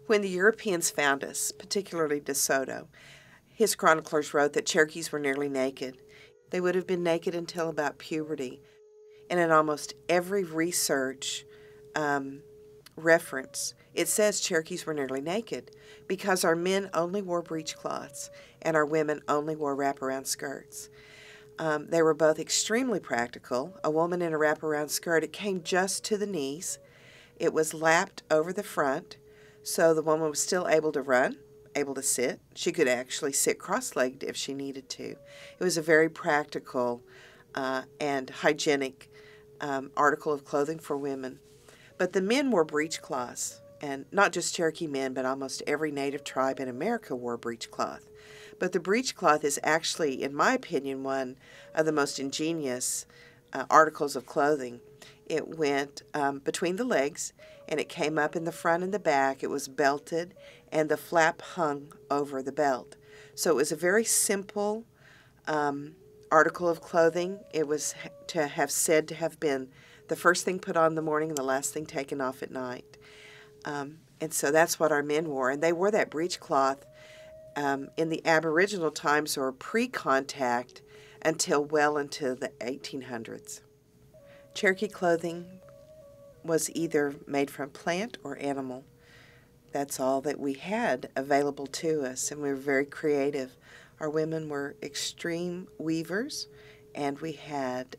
When the Europeans found us, particularly De Soto, his chroniclers wrote that Cherokees were nearly naked. They would have been naked until about puberty. And in almost every research reference, it says Cherokees were nearly naked because our men only wore breechcloths and our women only wore wraparound skirts. They were both extremely practical. A woman in a wraparound skirt, it came just to the knees. It was lapped over the front, so the woman was still able to run, able to sit. She could actually sit cross-legged if she needed to. It was a very practical and hygienic article of clothing for women. But the men wore breechcloths, and not just Cherokee men, but almost every native tribe in America wore breechcloth. But the breechcloth is actually, in my opinion, one of the most ingenious articles of clothing. It went between the legs, and it came up in the front and the back. It was belted, and the flap hung over the belt. So it was a very simple article of clothing. It was to have been the first thing put on in the morning and the last thing taken off at night. And so that's what our men wore. And they wore that breechcloth in the Aboriginal times or pre-contact until well into the 1800s. Cherokee clothing was either made from plant or animal. That's all that we had available to us, and we were very creative. Our women were extreme weavers, and we had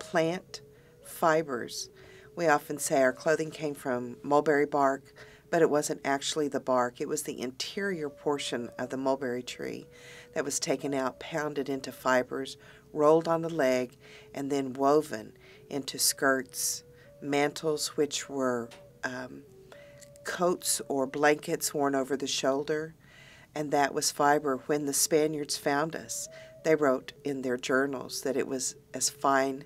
plant fibers. We often say our clothing came from mulberry bark, but it wasn't actually the bark. It was the interior portion of the mulberry tree that was taken out, pounded into fibers, rolled on the leg, and then woven into skirts, mantles, which were coats or blankets worn over the shoulder, and that was fiber. When the Spaniards found us, they wrote in their journals that it was as fine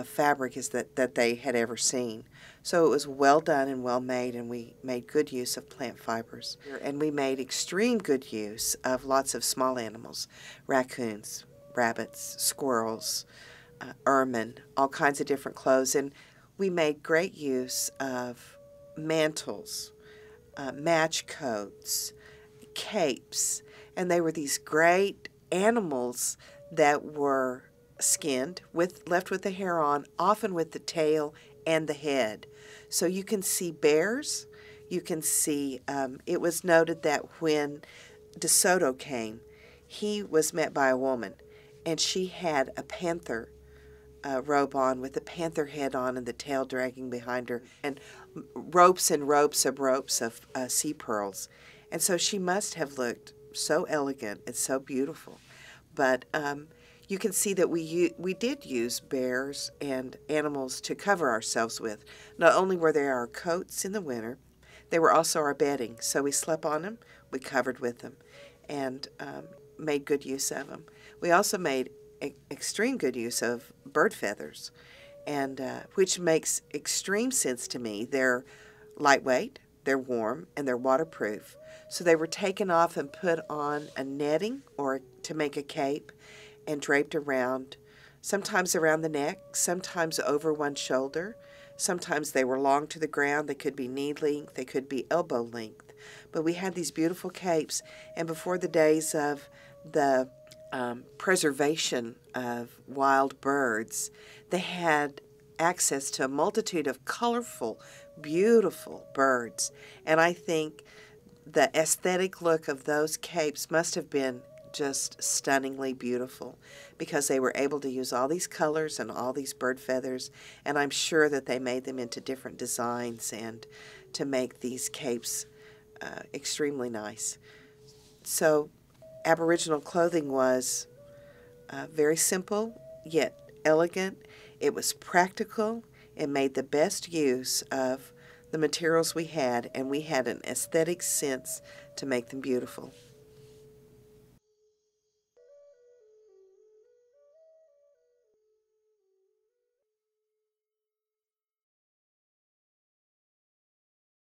fabric as that they had ever seen. So it was well done and well made, and we made good use of plant fibers. And we made extreme good use of lots of small animals, raccoons, rabbits, squirrels, ermine, all kinds of different clothes. And we made great use of mantles, match coats, capes, and they were these great animals that were skinned, left with the hair on, often with the tail and the head. So you can see bears, you can see, it was noted that when De Soto came, he was met by a woman, and she had a panther robe on with the panther head on and the tail dragging behind her, and ropes and ropes of sea pearls. And so she must have looked so elegant and so beautiful. But you can see that we did use bears and animals to cover ourselves with. Not only were they our coats in the winter, they were also our bedding. So we slept on them, we covered with them, and made good use of them. We also made extreme good use of bird feathers, and which makes extreme sense to me. They're lightweight, they're warm, and they're waterproof. So they were taken off and put on a netting or to make a cape and draped around, sometimes around the neck, sometimes over one shoulder. Sometimes they were long to the ground. They could be knee length, they could be elbow length. But we had these beautiful capes, and before the days of the preservation of wild birds, they had access to a multitude of colorful, beautiful birds. And I think the aesthetic look of those capes must have been just stunningly beautiful because they were able to use all these colors and all these bird feathers, and I'm sure that they made them into different designs and to make these capes extremely nice. So Aboriginal clothing was very simple yet elegant. It was practical. It made the best use of the materials we had, and we had an aesthetic sense to make them beautiful.